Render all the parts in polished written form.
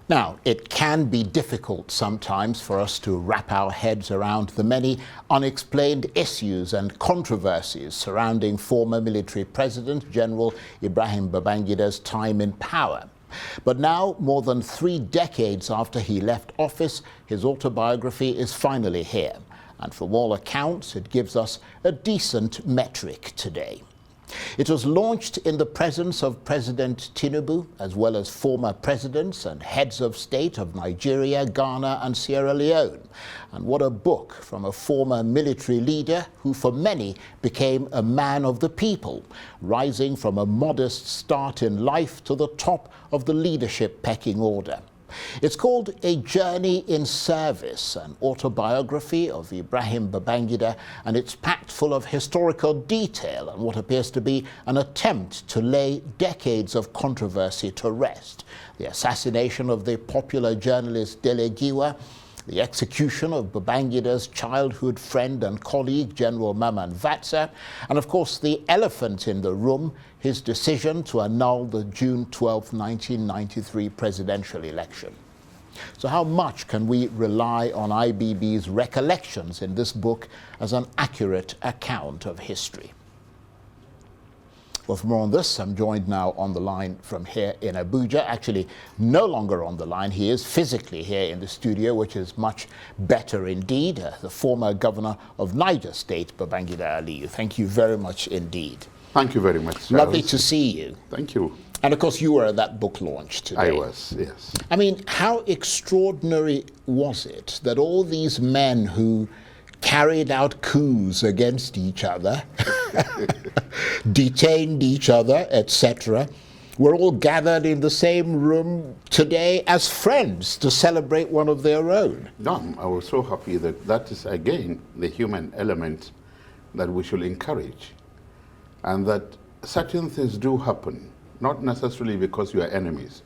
Now, it can be difficult sometimes for us to wrap our heads around the many unexplained issues and controversies surrounding former military President General Ibrahim Babangida's time in power. But now, more than 3 decades after he left office, his autobiography is finally here. And from all accounts, it gives us a decent metric today. It was launched in the presence of President Tinubu, as well as former presidents and heads of state of Nigeria, Ghana and Sierra Leone. And what a book from a former military leader who for many became a man of the people, rising from a modest start in life to the top of the leadership pecking order. It's called A Journey in Service, an autobiography of Ibrahim Babangida, and it's packed full of historical detail and what appears to be an attempt to lay decades of controversy to rest. The assassination of the popular journalist Dele Giwa, the execution of Babangida's childhood friend and colleague, General Mamman Vatsa, and of course the elephant in the room, his decision to annul the June 12, 1993 presidential election. So how much can we rely on IBB's recollections in this book as an accurate account of history? Well, for more on this, I'm joined now on the line from here in Abuja. Actually, no longer on the line. He is physically here in the studio, which is much better indeed. The former governor of Niger State, Babangida Aliyu. Thank you very much indeed. Thank you very much, Charles. Lovely to see you. Thank you. And of course, you were at that book launch today. I was, yes. I mean, how extraordinary was it that all these men who carried out coups against each other, detained each other, etc., were all gathered in the same room today as friends to celebrate one of their own? No, I was so happy that that is, again, the human element that we should encourage. And that certain things do happen, not necessarily because you are enemies,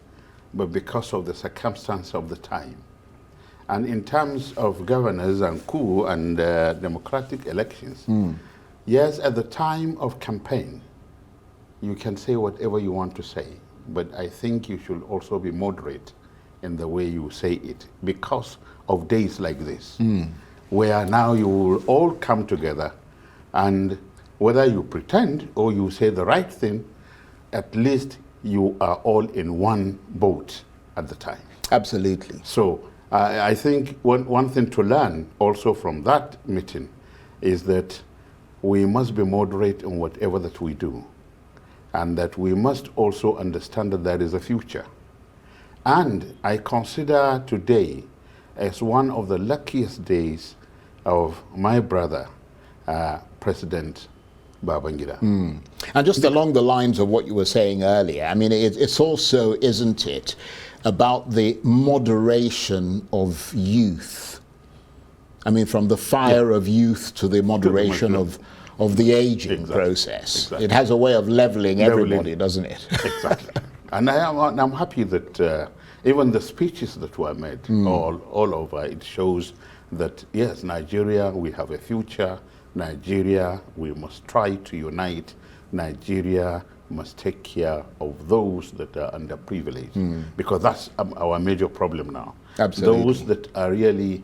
but because of the circumstance of the time. And in terms of governors and coup and democratic elections, yes, at the time of campaign, you can say whatever you want to say, but I think you should also be moderate in the way you say it because of days like this, where now you will all come together, and whether you pretend or you say the right thing, at least you are all in one boat at the time. Absolutely. So I think one thing to learn also from that meeting is that we must be moderate in whatever that we do, and that we must also understand that there is a future. And I consider today as one of the luckiest days of my brother, President Babangida. And just along the lines of what you were saying earlier, I mean, it's also, isn't it, about the moderation of youth. I mean, from the fire of youth to the moderation of the aging process. Exactly. It has a way of leveling everybody, doesn't it? Exactly. And I'm happy that even the speeches that were made all over, it shows that, yes, Nigeria, we have a future. Nigeria, we must try to unite. Nigeria must take care of those that are underprivileged, because that's our major problem now. Absolutely. Those that are really,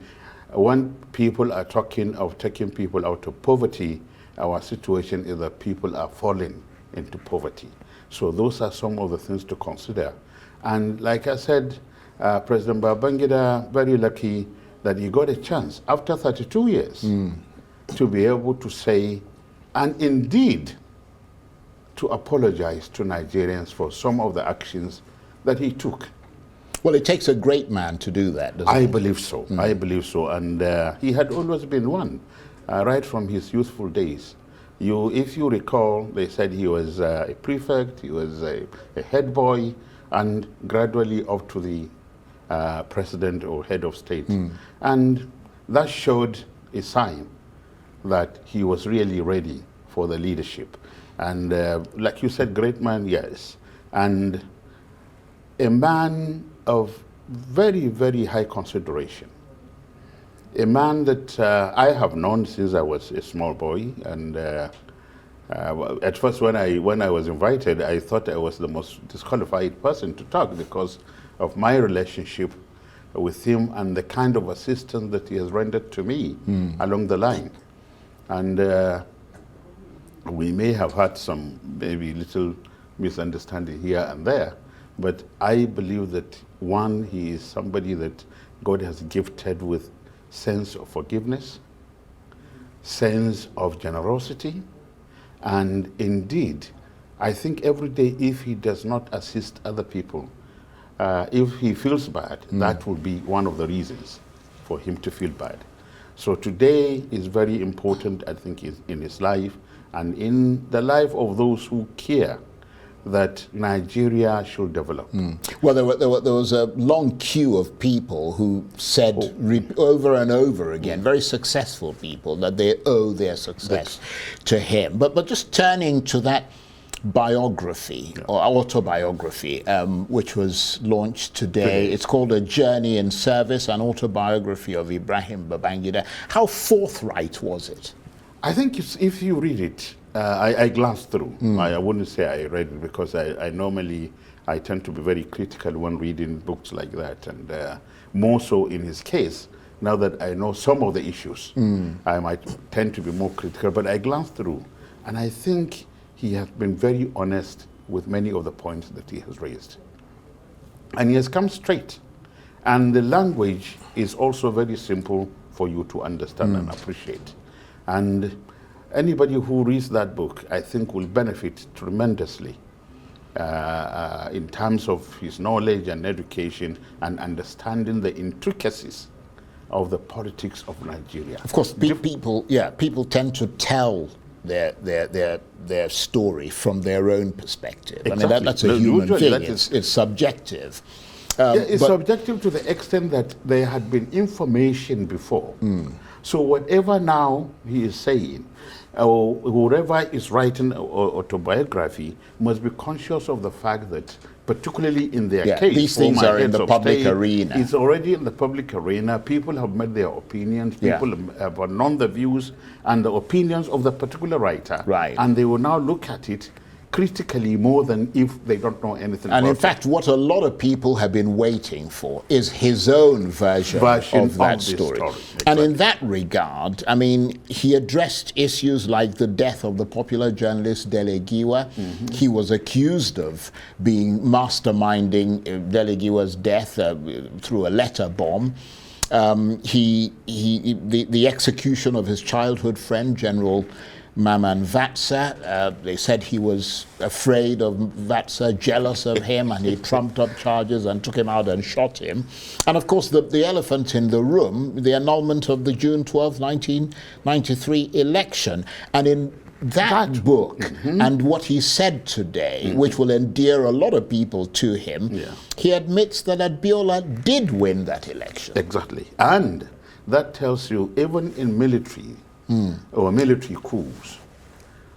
when people are talking of taking people out of poverty, our situation is that people are falling into poverty. So those are some of the things to consider. And like I said, President Babangida, very lucky that he got a chance after 32 years to be able to say, and indeed to apologize to Nigerians for some of the actions that he took. Well, it takes a great man to do that, doesn't it? I believe so. I believe so. And he had always been one, right from his youthful days. If you recall, they said he was a prefect, he was a head boy, and gradually up to the president or head of state. And that showed a sign that he was really ready for the leadership. And like you said, great man, yes. And a man of very, very high consideration. A man that I have known since I was a small boy, and Well, at first, when I was invited, I thought I was the most disqualified person to talk because of my relationship with him and the kind of assistance that he has rendered to me along the line. And we may have had some maybe little misunderstanding here and there, but I believe that one, he is somebody that God has gifted with sense of forgiveness, sense of generosity, and indeed, I think every day if he does not assist other people, if he feels bad, that will be one of the reasons for him to feel bad. So today is very important, I think, in his life and in the life of those who care that Nigeria should develop. Well, there was a long queue of people who said over and over again, very successful people, that they owe their success to him. But just turning to that biography or autobiography, which was launched today. It's called A Journey in Service, an autobiography of Ibrahim Babangida. How forthright was it? I think if you read it, I glanced through. I wouldn't say I read it because I normally tend to be very critical when reading books like that, and more so in his case. Now that I know some of the issues, I might tend to be more critical, but I glanced through, and I think he has been very honest with many of the points that he has raised. And he has come straight. And the language is also very simple for you to understand and appreciate. And anybody who reads that book, I think, will benefit tremendously in terms of his knowledge and education and understanding the intricacies of the politics of Nigeria. Of course, people tend to tell their story from their own perspective. Exactly. I mean, that's a human thing. It's subjective. It's subjective to the extent that there had been information before. So whatever now he is saying, or whoever is writing autobiography must be conscious of the fact that, particularly in their case, these things are in the public arena. It's already in the public arena. People have made their opinions. People have known the views and the opinions of the particular writer. Right. And they will now look at it critically more than if they don't know anything about it. And in fact, what a lot of people have been waiting for is his own version of that story. Exactly. And in that regard, I mean, he addressed issues like the death of the popular journalist Dele Giwa. He was accused of being masterminding Dele Giwa's death through a letter bomb. The execution of his childhood friend, General Maman Vatsa. They said he was afraid of Vatsa, jealous of him, and he trumped up charges and took him out and shot him. And of course, the elephant in the room, the annulment of the June 12, 1993 election. And in that book and what he said today, which will endear a lot of people to him, he admits that Abiola did win that election. Exactly. And that tells you, even in military, or military coups,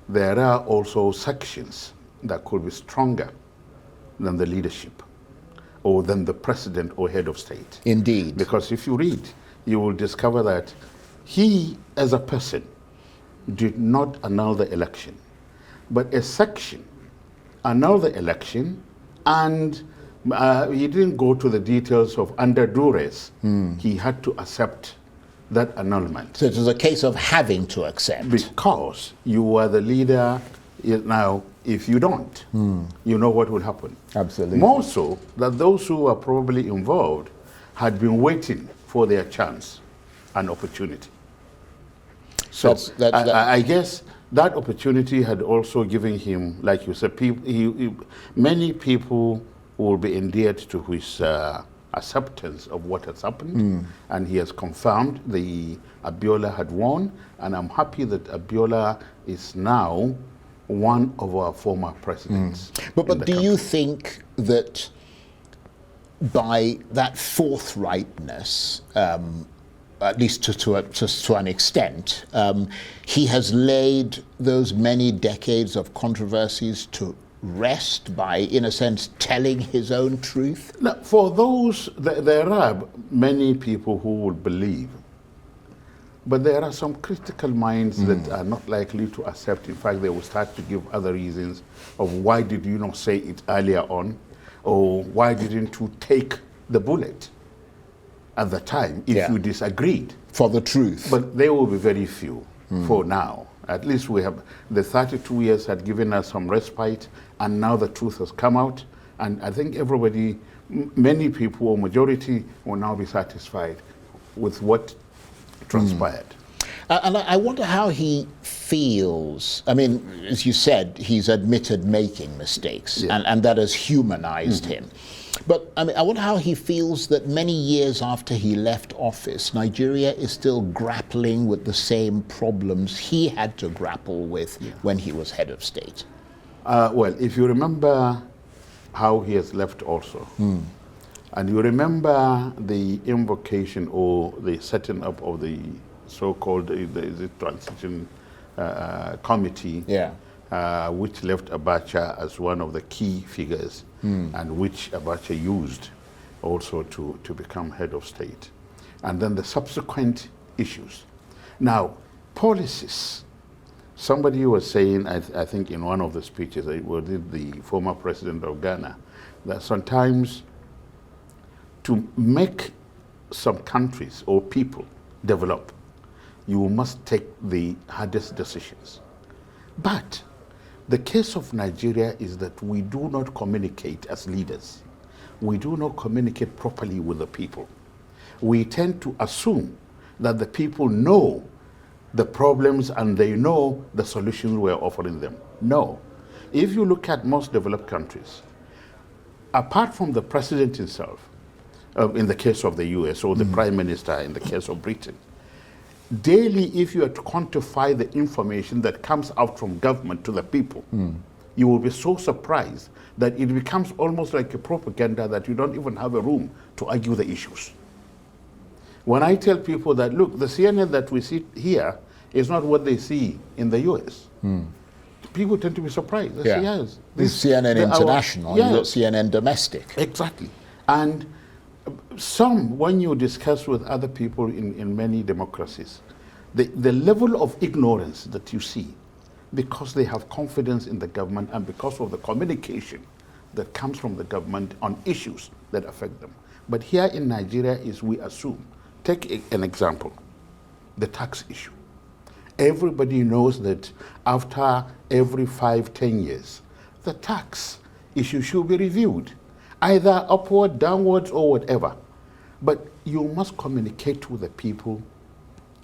there are also sections that could be stronger than the leadership or than the president or head of state. Indeed. Because if you read, you will discover that he, as a person, did not annul the election, but a section annulled the election, and he didn't go to the details of under duress. He had to accept that annulment. So it was a case of having to accept. Because you are the leader. Now, if you don't, you know what will happen. Absolutely. More so that those who are probably involved had been waiting for their chance and opportunity. So I guess that opportunity had also given him, like you said, many people will be endeared to his acceptance of what has happened, and he has confirmed the Abiola had won, and I'm happy that Abiola is now one of our former presidents. But do you think that by that forthrightness, at least to an extent, he has laid those many decades of controversies to rest by, in a sense, telling his own truth? Now, for those, there are many people who would believe But there are some critical minds that are not likely to accept. In fact, they will start to give other reasons of why did you not say it earlier on, or why didn't you take the bullet at the time if you disagreed. For the truth. But they will be very few for now. At least we have, the 32 years had given us some respite, and now the truth has come out. And I think everybody, many people, or majority, will now be satisfied with what transpired. And I wonder how he feels. I mean, as you said, he's admitted making mistakes, and that has humanized him. But I mean, I wonder how he feels that many years after he left office, Nigeria is still grappling with the same problems he had to grapple with when he was head of state. Well, if you remember how he has left also, and you remember the invocation or the setting up of the so-called the transition committee, which left Abacha as one of the key figures, and which Abacha used also to become head of state. And then the subsequent issues. Now, policies. Somebody was saying, I think in one of the speeches, the former president of Ghana, that sometimes to make some countries or people develop, you must take the hardest decisions. But the case of Nigeria is that we do not communicate as leaders. We do not communicate properly with the people. We tend to assume that the people know the problems and they know the solutions we're offering them. No. If you look at most developed countries, apart from the president himself, in the case of the US, or the prime minister in the case of Britain, daily, if you are to quantify the information that comes out from government to the people, you will be so surprised that it becomes almost like a propaganda that you don't even have a room to argue the issues. When I tell people that, look, the CNN that we see here is not what they see in the US, people tend to be surprised. They say, yes. This CNN International, not CNN Domestic. Exactly. And some, when you discuss with other people in many democracies, the level of ignorance that you see, because they have confidence in the government and because of the communication that comes from the government on issues that affect them. But here in Nigeria is we assume, take an example, the tax issue. Everybody knows that after every 5-10 years, the tax issue should be reviewed, either upward, downwards, or whatever. But you must communicate with the people.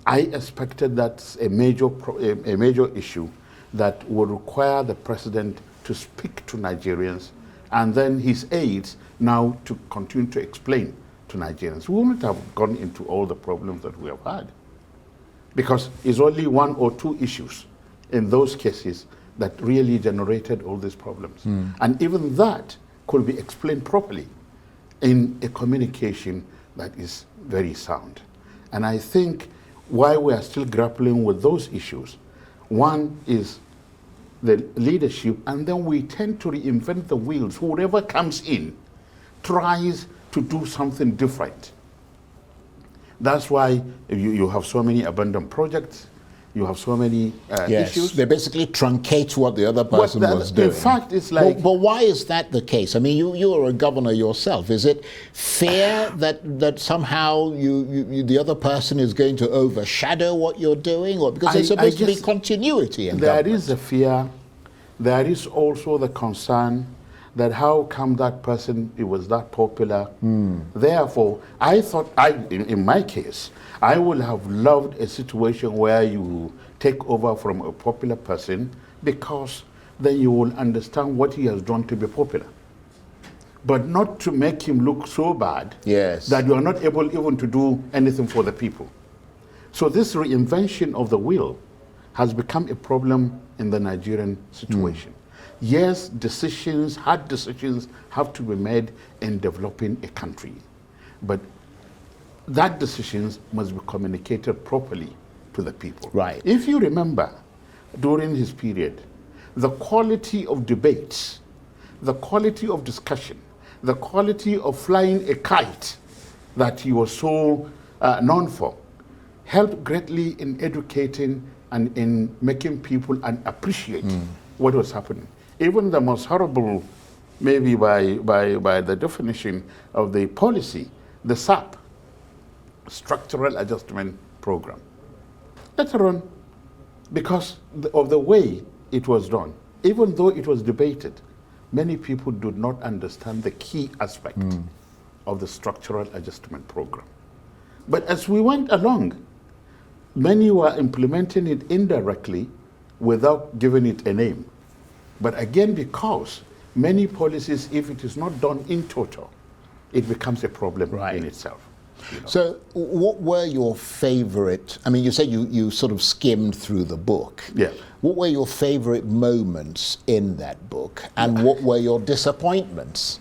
I expected that's a major issue that would require the president to speak to Nigerians and then his aides now to continue to explain to Nigerians. We wouldn't have gone into all the problems that we have had, because it's only 1 or 2 issues in those cases that really generated all these problems. And even that could be explained properly in a communication that is very sound. And I think why we are still grappling with those issues, one is the leadership, and then we tend to reinvent the wheels. Whoever comes in tries to do something different. That's why you have so many abandoned projects, you have so many issues. They basically truncate what the other person was doing. In fact, it's like... But why is that the case? I mean, you are a governor yourself. Is it fair that somehow the other person is going to overshadow what you're doing? Or because there's supposed to be continuity in government. There is a fear. There is also the concern that how come that person, it was that popular. Therefore, I thought, in my case, I would have loved a situation where you take over from a popular person, because then you will understand what he has done to be popular. But not to make him look so bad that you are not able even to do anything for the people. So this reinvention of the wheel has become a problem in the Nigerian situation. Yes, hard decisions have to be made in developing a country. But that decisions must be communicated properly to the people. Right. If you remember, during his period, the quality of debates, the quality of discussion, the quality of flying a kite that he was so known for, helped greatly in educating and in making people appreciate what was happening. Even the most horrible, maybe by the definition of the policy, the SAP, Structural Adjustment Program. Later on, because of the way it was done, even though it was debated, many people did not understand the key aspect of the Structural Adjustment Program. But as we went along, many were implementing it indirectly without giving it a name. But again, because many policies, if it is not done in total, it becomes a problem in itself. You know. So what were your favorite, I mean, you said you sort of skimmed through the book. Yeah. What were your favorite moments in that book? And what were your disappointments?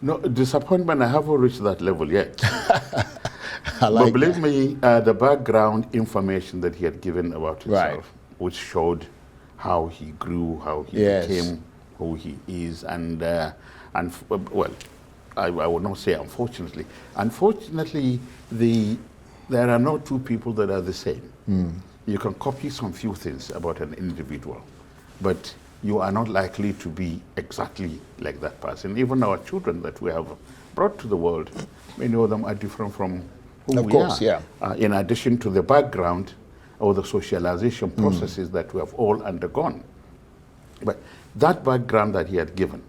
No, disappointment, I haven't reached that level yet. I like but believe me, the background information that he had given about himself, which showed how he grew, how he became who he is, and well, I would not say unfortunately. Unfortunately, there are no two people that are the same. You can copy some few things about an individual, but you are not likely to be exactly like that person. Even our children that we have brought to the world, many of them are different from who we are. In addition to the background or the socialization processes that we have all undergone. But that background that he had given,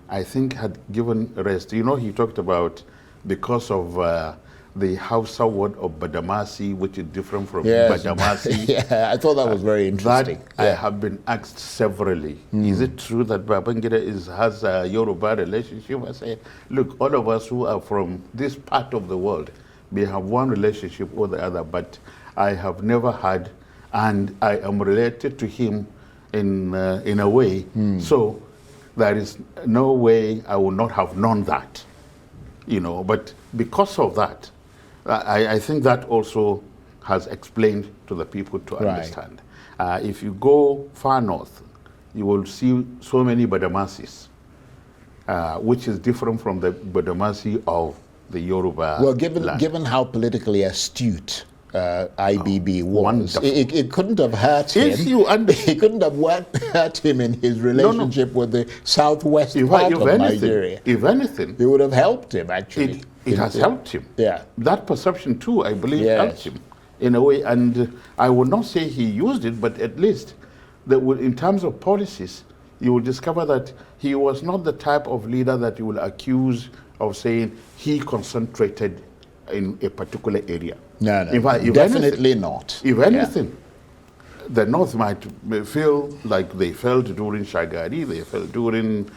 I think had given rest. You know, he talked about because of the Hausa word of Badamasi, which is different from Badamasi. Yeah, I thought that was very interesting. I have been asked severally, is it true that Babangida has a Yoruba relationship? I say, look, all of us who are from this part of the world, we have one relationship or the other, but I have never had, and I am related to him in a way. So there is no way I would not have known that, you know. But because of that, I think that also has explained to the people to understand. If you go far north, you will see so many Badamasis, which is different from the Badamasi of the Yoruba. Well, given how politically astute IBB was, it couldn't have hurt him. It couldn't have hurt him in his relationship with the southwest part of Nigeria. If anything, it would have helped him, actually. It has helped him. Yeah. That perception too, I believe, helped him in a way. And I would not say he used it, but at least in terms of policies, you will discover that he was not the type of leader that you will accuse of saying he concentrated in a particular area. No, if definitely anything, not. If anything, the North might feel like they felt during Shagari, they felt during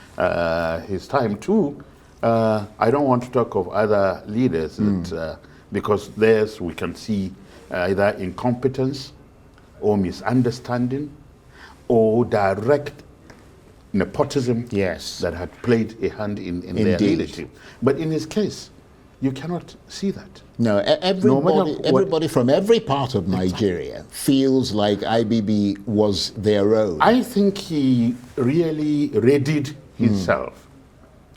his time too. I don't want to talk of other leaders that, because theirs we can see either incompetence or misunderstanding or direct nepotism that had played a hand in their leadership. But in his case, you cannot see that. No, everybody from every part of Nigeria feels like IBB was their own. I think he really readied himself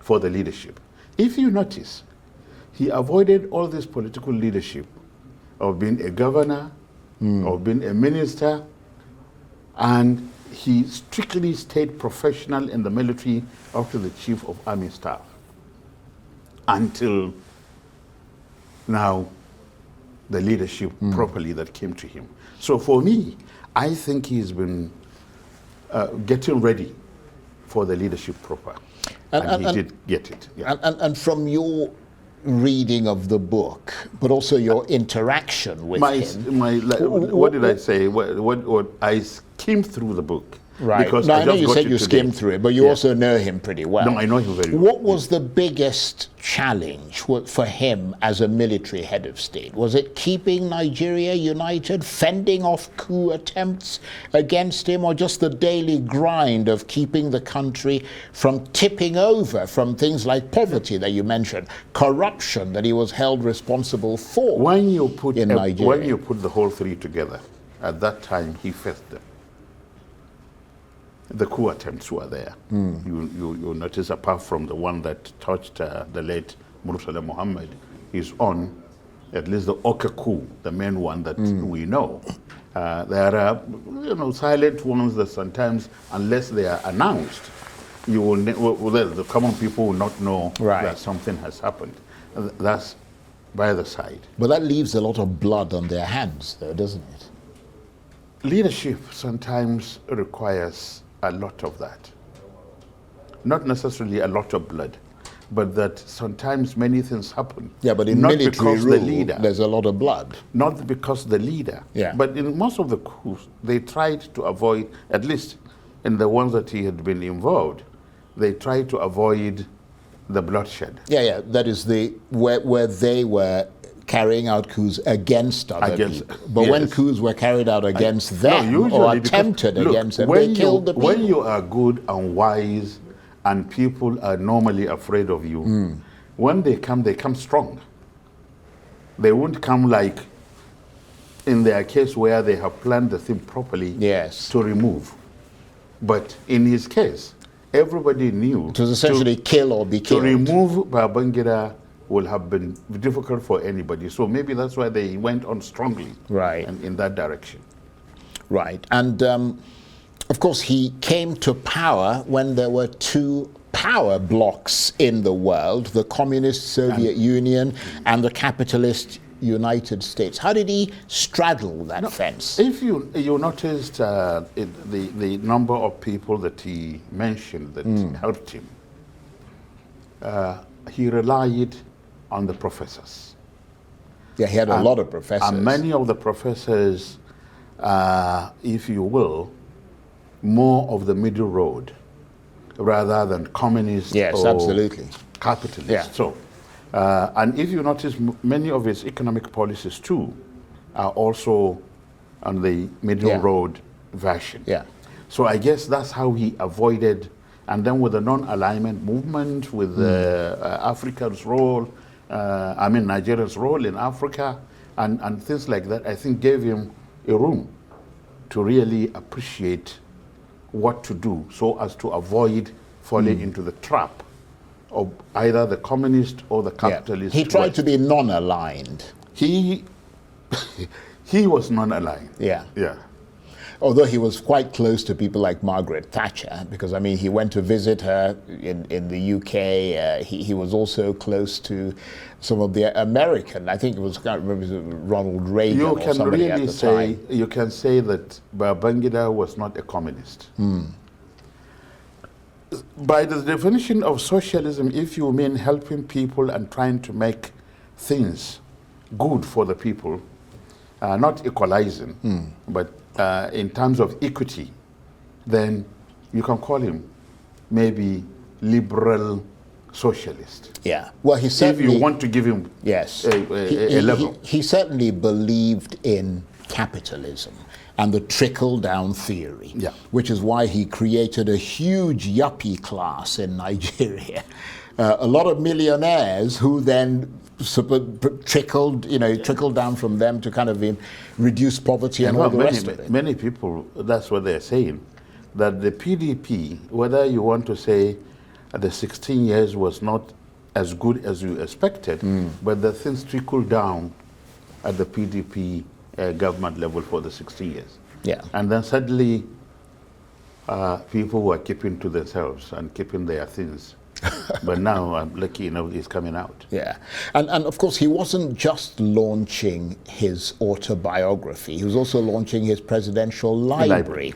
for the leadership. If you notice, he avoided all this political leadership of being a governor, of being a minister, and he strictly stayed professional in the military up to the chief of army staff until now the leadership properly that came to him. So for me, I think he's been getting ready for the leadership proper. And he did get it. Yeah. And from your reading of the book, but also your interaction with him. What did I say? What I skimmed through the book. Right. Because I know you said you skimmed through it, but you also know him pretty well. No, I know him very well. What was the biggest challenge for him as a military head of state? Was it keeping Nigeria united, fending off coup attempts against him, or just the daily grind of keeping the country from tipping over from things like poverty that you mentioned, corruption that he was held responsible for when you put Nigeria? When you put the whole three together, at that time he faced them. The coup attempts were there. You notice, apart from the one that touched the late Murtala Muhammad, his own at least the Oka coup, the main one that we know. There are, silent ones that sometimes, unless they are announced, you will the common people will not know that something has happened. That's by the side. But that leaves a lot of blood on their hands, though, doesn't it? Leadership sometimes requires a lot of that. Not necessarily a lot of blood, but that sometimes many things happen. Yeah, but in not military because rule, the leader, there's a lot of blood. Not because the leader. Yeah. But in most of the coups, they tried to avoid, at least in the ones that he had been involved, they tried to avoid the bloodshed. Yeah. That is where they were carrying out coups against other people. But when coups were carried out against them or attempted against them, they killed the people. When you are good and wise and people are normally afraid of you, when they come strong. They won't come like in their case where they have planned the thing properly to remove. But in his case, everybody knew it was essentially kill or be killed. To remove Babangida will have been difficult for anybody. So maybe that's why they went on strongly in that direction. Right. And of course, he came to power when there were two power blocks in the world, the communist Soviet Union and the capitalist United States. How did he straddle that fence? If you noticed the number of people that he mentioned that helped him, he relied on the professors. Yeah, he had a lot of professors. And many of the professors, if you will, more of the middle road rather than communist or capitalist. Yeah. So, and if you notice, many of his economic policies too are also on the middle road version. Yeah. So I guess that's how he avoided, and then with the non-alignment movement, with Africa's role, Nigeria's role in Africa, and things like that, I think gave him a room to really appreciate what to do so as to avoid falling into the trap of either the communist or the capitalist. He tried to be non-aligned. He was non-aligned. Yeah. Yeah. Although he was quite close to people like Margaret Thatcher, because he went to visit her in the UK. He was also close to some of the American, I think it was, I can't remember, Ronald Reagan or somebody at the time. You can say that Babangida was not a communist. By the definition of socialism, if you mean helping people and trying to make things good for the people, not equalizing, but in terms of equity, then you can call him maybe liberal socialist. Yeah. Well, he certainly, if you want to give him a level. He certainly believed in capitalism and the trickle-down theory, which is why he created a huge yuppie class in Nigeria. A lot of millionaires who then trickled down from them to kind of reduce poverty and all the rest of it. Many people, that's what they're saying, that the PDP, whether you want to say the 16 years was not as good as you expected, but the things trickled down at the PDP government level for the 16 years. Yeah. And then suddenly people were keeping to themselves and keeping their things. But now, I'm lucky enough, he's coming out. Yeah. And of course, he wasn't just launching his autobiography. He was also launching his presidential library.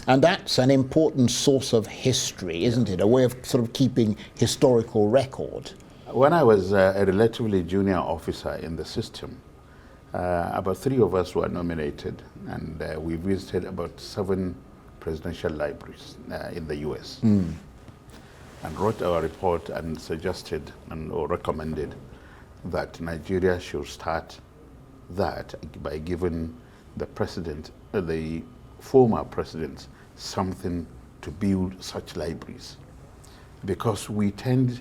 And that's an important source of history, isn't it? A way of sort of keeping historical record. When I was a relatively junior officer in the system, about 3 of us were nominated, and we visited about 7 presidential libraries in the US. And wrote our report and suggested or recommended that Nigeria should start that by giving the president, the former president, something to build such libraries. Because we tend,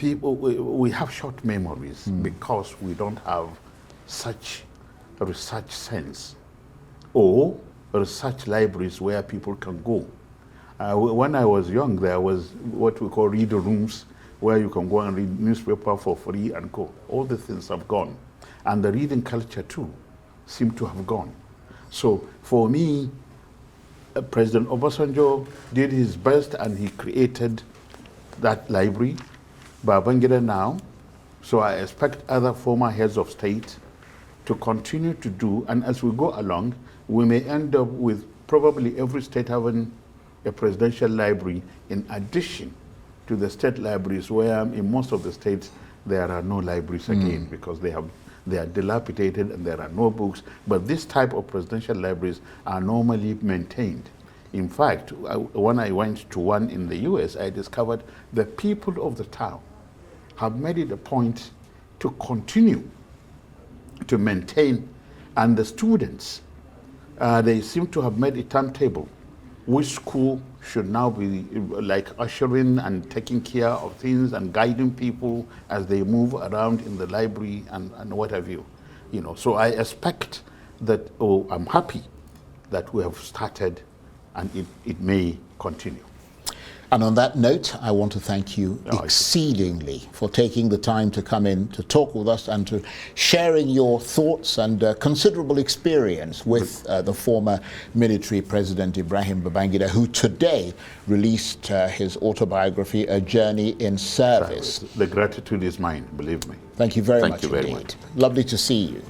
we have short memories because we don't have such a research sense or research libraries where people can go. When I was young, there was what we call reader rooms where you can go and read newspaper for free and go. All the things have gone. And the reading culture too seemed to have gone. So for me, President Obasanjo did his best and he created that library. Babangida now, so I expect other former heads of state to continue to do, and as we go along, we may end up with probably every state having a presidential library in addition to the state libraries, where in most of the states there are no libraries again because they are dilapidated and there are no books. But this type of presidential libraries are normally maintained. In fact, when I went to one in the US, I discovered the people of the town have made it a point to continue to maintain, and the students, they seem to have made a timetable which school should now be like ushering and taking care of things and guiding people as they move around in the library and what have you. You know, so I expect that, I'm happy that we have started and it may continue. And on that note, I want to thank you exceedingly for taking the time to come in to talk with us and to sharing your thoughts and considerable experience with the former military president Ibrahim Babangida, who today released his autobiography, A Journey in Service. The gratitude is mine, believe me. Thank you very Thank much you very indeed. much. Lovely to see you.